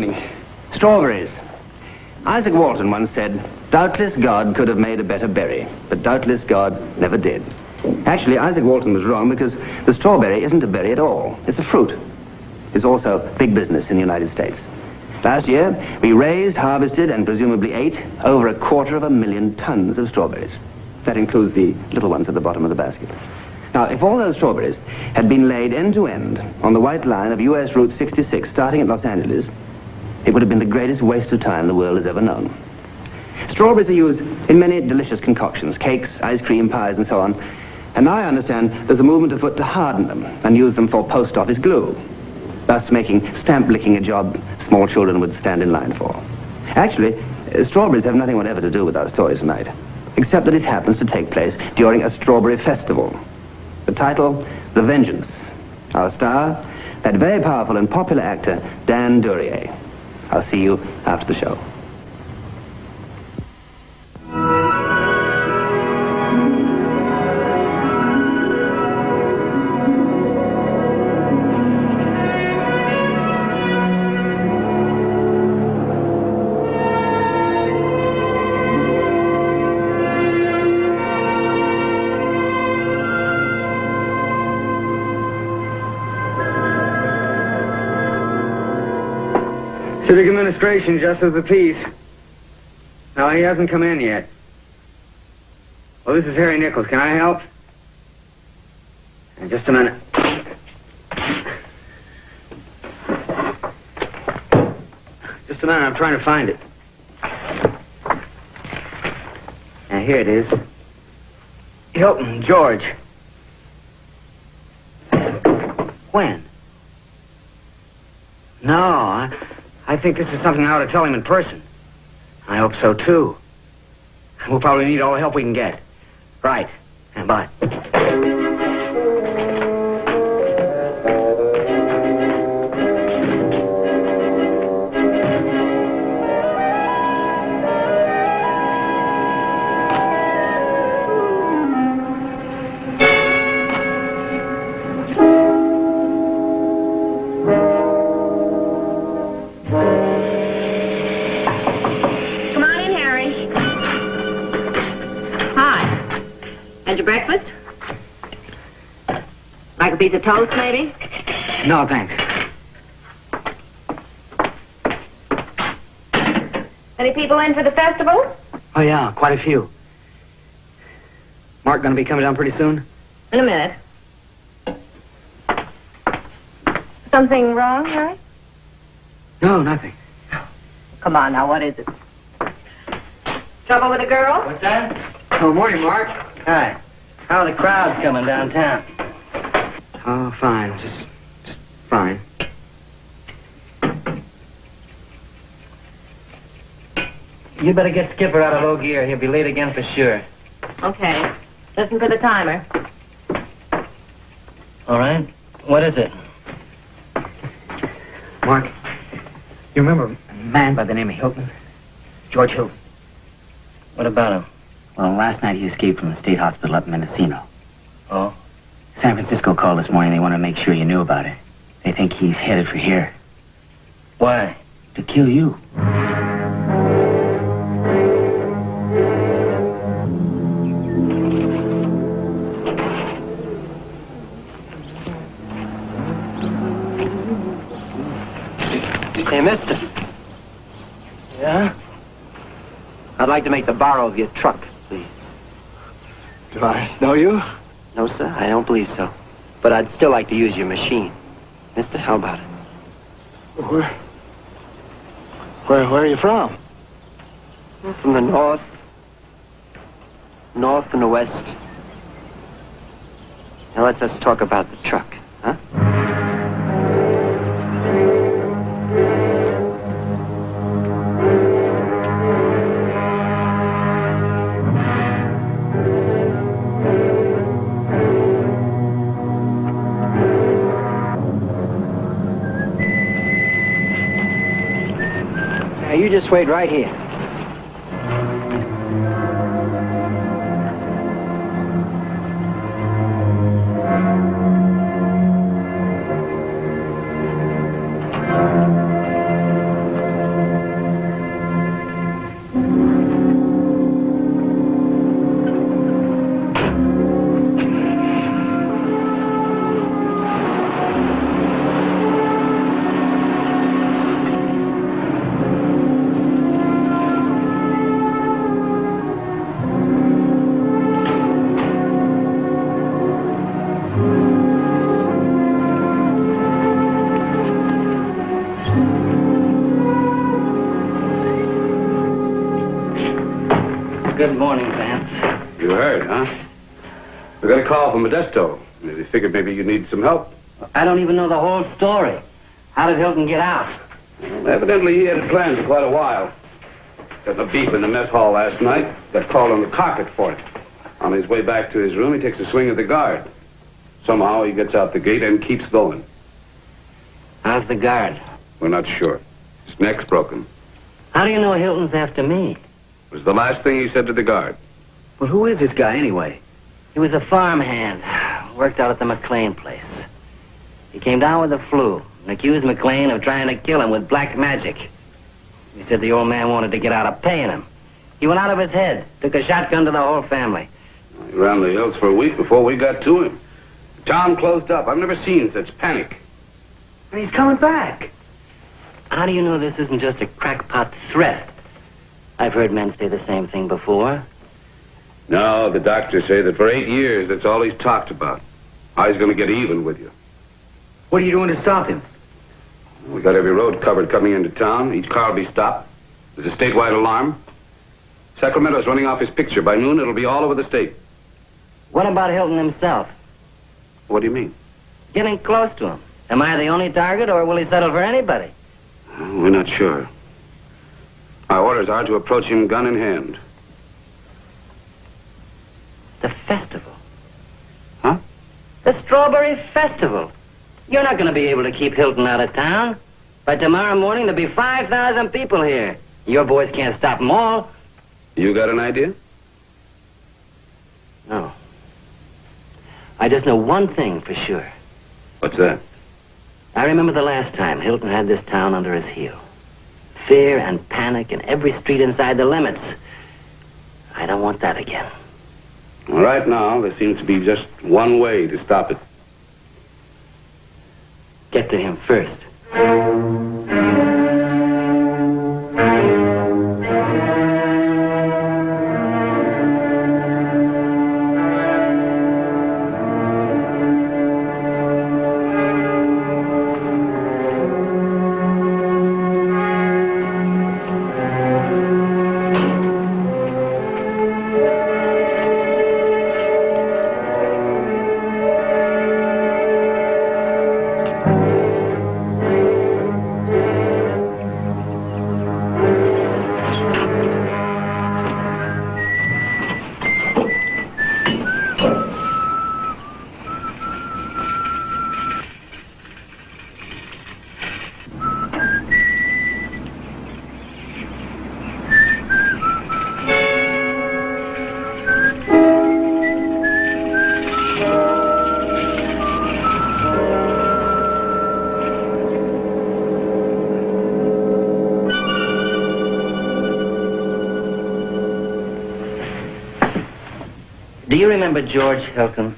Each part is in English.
evening. Strawberries. Isaac Walton once said, "Doubtless God could have made a better berry, but doubtless God never did." Actually, Isaac Walton was wrong because the strawberry isn't a berry at all. It's a fruit. It's also big business in the United States. Last year, we raised, harvested, and presumably ate over 250,000 tons of strawberries. That includes the little ones at the bottom of the basket. Now, if all those strawberries had been laid end to end on the white line of U.S. Route 66 starting at Los Angeles, it would have been the greatest waste of time the world has ever known. Strawberries are used in many delicious concoctions, cakes, ice cream, pies, and so on. And now I understand there's a movement afoot to harden them and use them for post office glue, thus making stamp licking a job small children would stand in line for. Actually, strawberries have nothing whatever to do with our story tonight, except that it happens to take place during a strawberry festival. The title, The Vengeance. Our star, that very powerful and popular actor, Dan Duryea. I'll see you after the show. Civic Administration, Justice of the Peace. No, he hasn't come in yet. Well, this is Harry Nichols. Can I help? Just a minute. Just a minute, I'm trying to find it. Now, here it is. Hilton, George. When? No, I think this is something I ought to tell him in person. I hope so, too. We'll probably need all the help we can get. Right. And bye. Breakfast? Like a piece of toast, maybe? No, thanks. Any people in for the festival? Oh, yeah, quite a few. Mark gonna be coming down pretty soon? In a minute. Something wrong, Harry? No, nothing. Come on now, what is it? Trouble with a girl? What's that? Oh, morning, Mark. Hi. How are the crowds coming downtown? Oh, fine. Just fine. You better get Skipper out of low gear. He'll be late again for sure. Okay. Listen for the timer. All right. What is it? Mark, you remember a man by the name of Hilton? George Hilton. What about him? Well, last night he escaped from the state hospital up in Mendocino. Oh? San Francisco called this morning. They want to make sure you knew about it. They think he's headed for here. Why? To kill you. Hey, mister. Yeah? I'd like to make the borrow of your truck, please. Do I know you? No, sir, I don't believe so. But I'd still like to use your machine. Mister, how about it? Where are you from? From the north. North and the west. Now let's us talk about the truck, huh? Now, you just wait right here. Good morning, Vance. You heard, huh? We got a call from Modesto. They figured maybe you need some help. I don't even know the whole story. How did Hilton get out? Well, evidently he had it planned for quite a while. Got in a beef in the mess hall last night. Got called on the carpet for it. On his way back to his room, he takes a swing at the guard. Somehow he gets out the gate and keeps going. How's the guard? We're not sure. His neck's broken. How do you know Hilton's after me? It was the last thing he said to the guard. Well, who is this guy anyway? He was a farmhand. Worked out at the McLean place. He came down with the flu and accused McLean of trying to kill him with black magic. He said the old man wanted to get out of paying him. He went out of his head, took a shotgun to the whole family. He ran the hills for a week before we got to him. The town closed up. I've never seen such panic. And he's coming back. How do you know this isn't just a crackpot threat? I've heard men say the same thing before. No, the doctors say that for 8 years, that's all he's talked about. How he's going to get even with you. What are you doing to stop him? We got every road covered coming into town. Each car will be stopped. There's a statewide alarm. Sacramento's running off his picture. By noon, it'll be all over the state. What about Hilton himself? What do you mean? Getting close to him. Am I the only target, or will he settle for anybody? We're not sure. Our orders are to approach him gun in hand. The festival. Huh? The Strawberry Festival. You're not going to be able to keep Hilton out of town. By tomorrow morning, there'll be 5,000 people here. Your boys can't stop them all. You got an idea? No. I just know one thing for sure. What's that? I remember the last time Hilton had this town under his heel. Fear and panic in every street inside the limits. I don't want that again. Well, right now, there seems to be just one way to stop it. Get to him first. Do you remember George Hilton?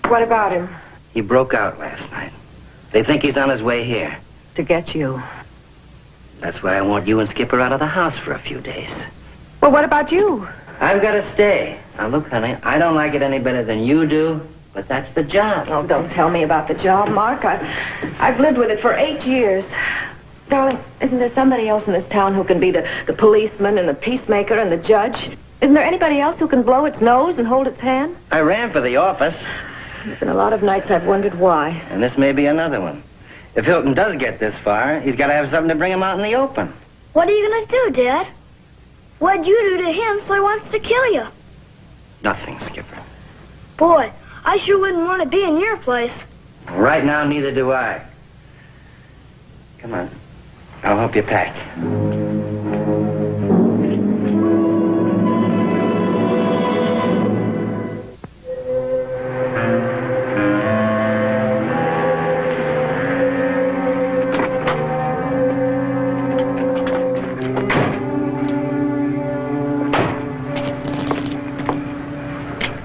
What about him? He broke out last night. They think he's on his way here. To get you. That's why I want you and Skipper out of the house for a few days. Well, what about you? I've got to stay. Now, look, honey, I don't like it any better than you do, but that's the job. Oh, don't tell me about the job, Mark. I've lived with it for 8 years. Darling, isn't there somebody else in this town who can be the policeman and the peacemaker and the judge? Isn't there anybody else who can blow its nose and hold its hand? I ran for the office. There's been a lot of nights I've wondered why. And this may be another one. If Hilton does get this far, he's got to have something to bring him out in the open. What are you going to do, Dad? What'd you do to him so he wants to kill you? Nothing, Skipper. Boy, I sure wouldn't want to be in your place. Right now, neither do I. Come on. I'll help you pack.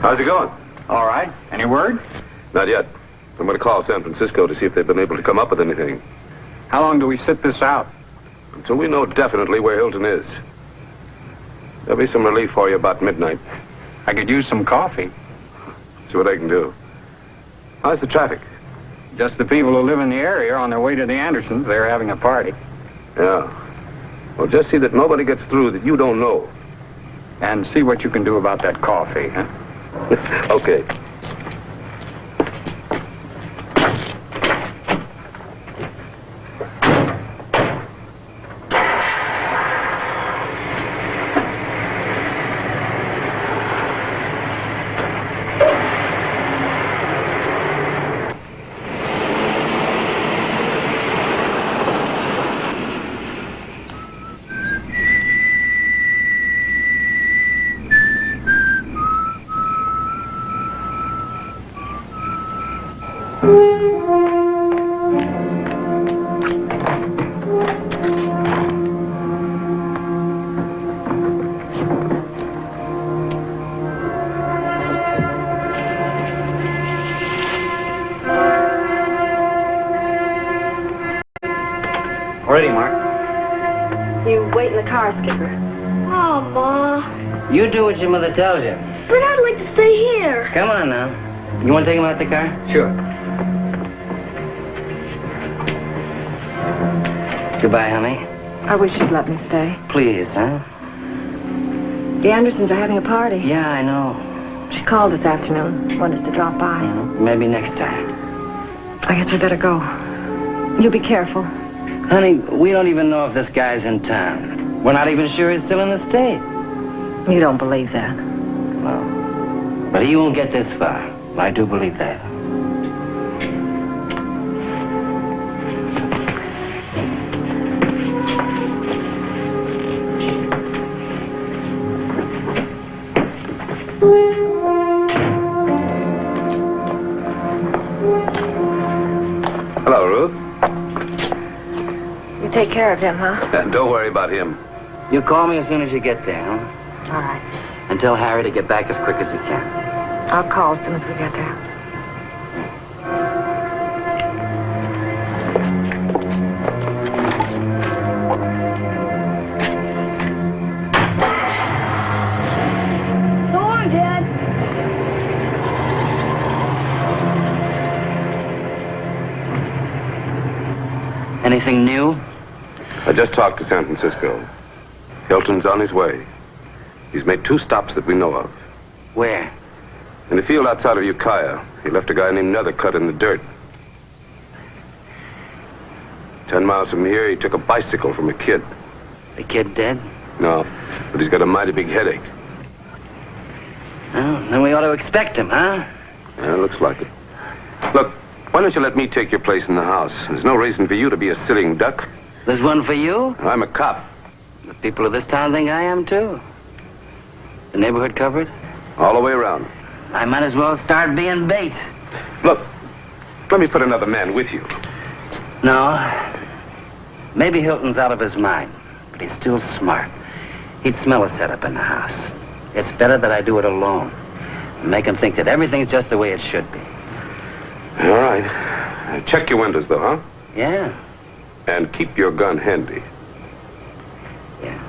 How's it going? All right. Any word? Not yet. I'm going to call San Francisco to see if they've been able to come up with anything. How long do we sit this out? Until we know definitely where Hilton is. There'll be some relief for you about midnight. I could use some coffee. See what I can do. How's the traffic? Just the people who live in the area are on their way to the Andersons. They're having a party. Yeah. Well, just see that nobody gets through that you don't know. and see what you can do about that coffee, huh? Okay. Ready, Mark. You wait in the car, Skipper. Oh, Ma. You do what your mother tells you. But I'd like to stay here. Come on now. You want to take him out the car? Sure. Goodbye, honey. I wish you'd let me stay. Please, huh? The Andersons are having a party. Yeah, I know. She called this afternoon, wanted us to drop by. Maybe next time. I guess we better go. You be careful. Honey, we don't even know if this guy's in town. We're not even sure he's still in the state. You don't believe that. No. But he won't get this far. I do believe that. Hello, Ruth. You take care of him, huh? Don't worry about him. You call me as soon as you get there, huh? All right. And tell Harry to get back as quick as he can. I'll call as soon as we get there. So long, Dad. Anything new? I just talked to San Francisco. Hilton's on his way. He's made 2 stops that we know of. Where? In the field outside of Ukiah, he left a guy named Nethercutt in the dirt. 10 miles from here, he took a bicycle from a kid. The kid dead? No, but he's got a mighty big headache. Well, then we ought to expect him, huh? Yeah, looks like it. Look, why don't you let me take your place in the house? There's no reason for you to be a sitting duck. There's one for you? I'm a cop. The people of this town think I am, too. The neighborhood covered? All the way around. I might as well start being bait. Look, let me put another man with you. No. Maybe Hilton's out of his mind, but he's still smart. He'd smell a setup in the house. It's better that I do it alone. And make him think that everything's just the way it should be. All right. Check your windows, though, huh? Yeah. And keep your gun handy. Yeah.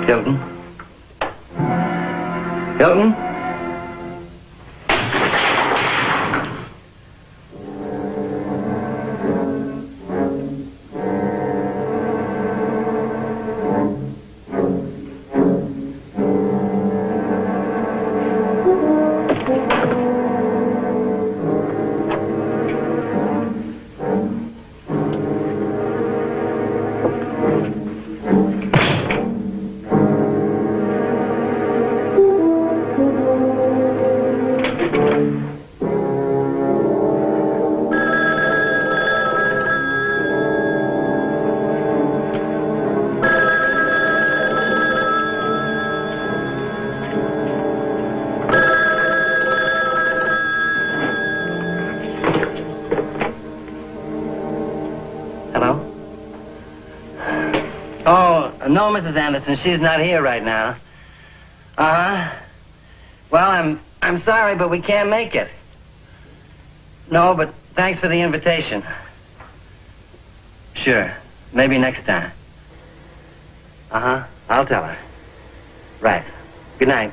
Hilton? Hilton? No, Mrs. Anderson, she's not here right now. Uh-huh. Well, I'm sorry, but we can't make it. No, but thanks for the invitation. Sure. Maybe next time. Uh-huh. I'll tell her. Right. Good night.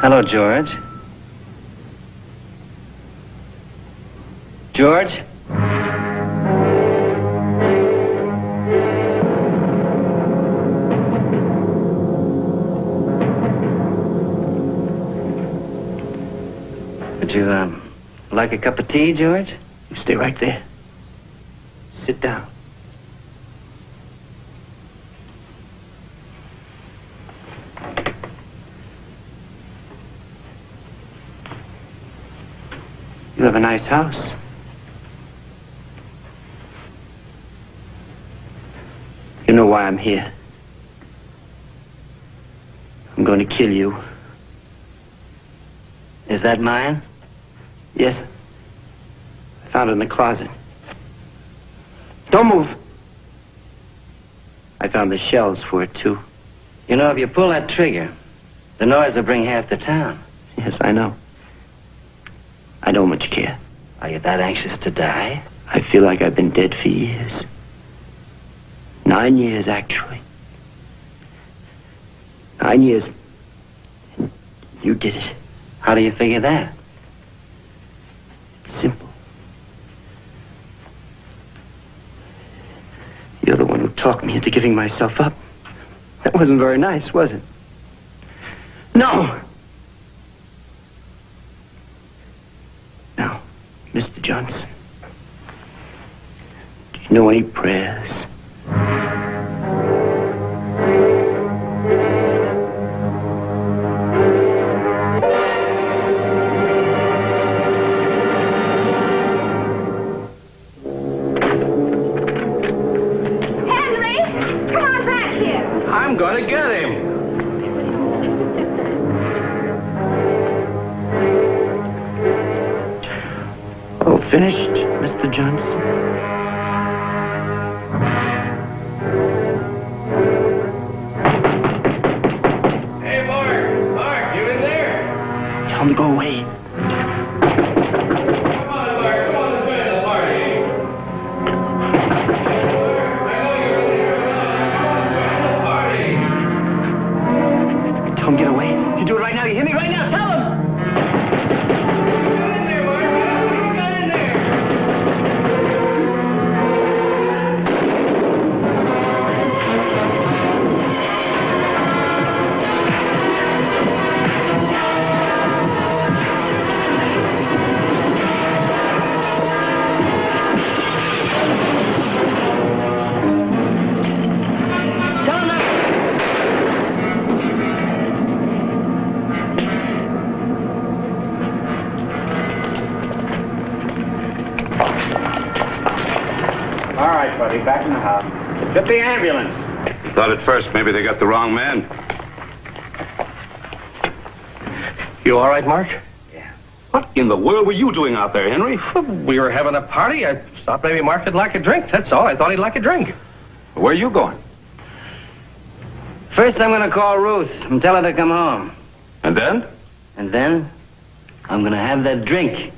Hello, George. George? Would you, like a cup of tea, George? You stay right there. Sit down. You have a nice house. You know why I'm here. I'm going to kill you. Is that mine? Yes. I found it in the closet. Don't move. I found the shells for it, too. You know, if you pull that trigger, the noise will bring half the town. Yes, I know. I don't much care. Are you that anxious to die? I feel like I've been dead for years. 9 years, actually. 9 years. You did it. How do you figure that? It's simple. You're the one who talked me into giving myself up. That wasn't very nice, was it? No! Now, Mr. Johnson, do you know any prayers? Henry! finished, Mr. Johnson? Hey, Mark! Mark, you in there? Tell him to go away. Come on, Mark, come on, let's go to the party. I know you're in here. Come on, let's go to the party. Tell him to get away. You do it right now. You hear me right now. Tell him. Get in there, Mark. Get in there. Tell him that. All right, buddy, back in the house. Get the ambulance. Thought at first maybe they got the wrong man. You all right, Mark? What in the world were you doing out there, Henry? We were having a party. I thought maybe Mark would like a drink. That's all. I thought he'd like a drink. Where are you going? First, I'm going to call Ruth and tell her to come home. And then? And then, I'm going to have that drink.